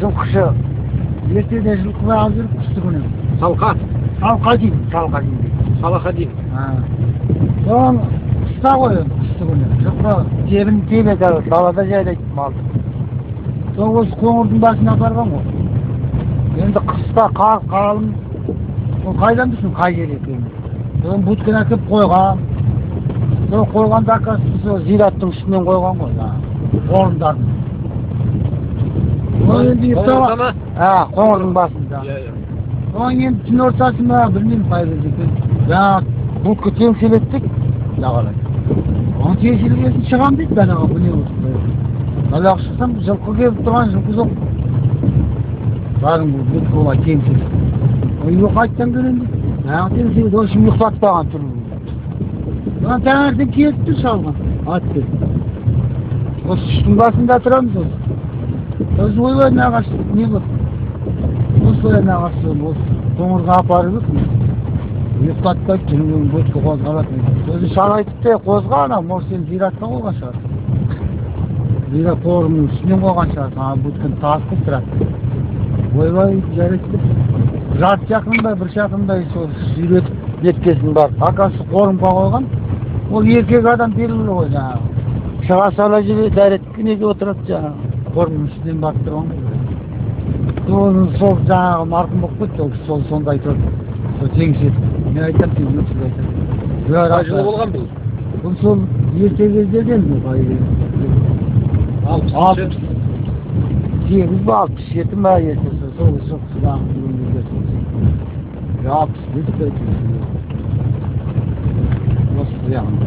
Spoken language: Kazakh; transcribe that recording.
жылқышы ертеде жылқы алып жүріп қыстыгүні Салқа деймін дейді. Салаха дейін. Соны қыста ғой қыстыгүні жылқы тебін тебеді далада жайлайды малды. Сол осы қоңырдың басына апарған ғой. Енді қыста қар қалың, қайдан білсін қай жер екенін. Соны будканы әкеп қойған. Сол қойғанда оказывается сол зираттың үстінен қойған ғой, орындарын. Ол енді ұйықтауға, қоңырдың басында. Соң енді түн ортасында білмеймін қай жерде екен. Жаңа будка теңселеттік, жағалай. Оны теңселген шығам дейді бағанаға, bu ne olsun. Далаға шықсам, жылқы келіп тұрған жылқы жоқ. Барын бұл будка олай теңселеді. Үйге қайттан келем дейді. Жаңа теңселеді, ол үшін ұйықтатпаған тұрмын. Lan tağırdım ki etti salma. Attı. O sütün basında duramız olsun. Öz boyu ne ağaçtı? Ne bu? O soya ne ağaçtı? O koğurga aparırız mı? Yıklatmak için bu kozgalat mı? Özü şaraytıp da kozga anam. O sen ziratta koygan şart. Zirat koğurunun üstüne koygan şart. Bu tkın tasıp durat. Boy jaretip. Zat yakında bir şakında sürüp yetkesini var. Akası koğurumga koygan. O erkek adam belirli o жаңағы. Шыға сала жүре дәретке отырады жаңағы. Қорымның үстінен барып тұрған ғой. Сол жаңағы марқұм болып кетті, сол сонда айтады. Сол теңседі. Мен айтам, сен өтіп айтам. Қай жылы болған бұл? Бұл сол ерте кездерден бұл қай кезде. 68 ба 67 ма ерте сол жылқысыдағы бүгінгі 65 Осы яғында.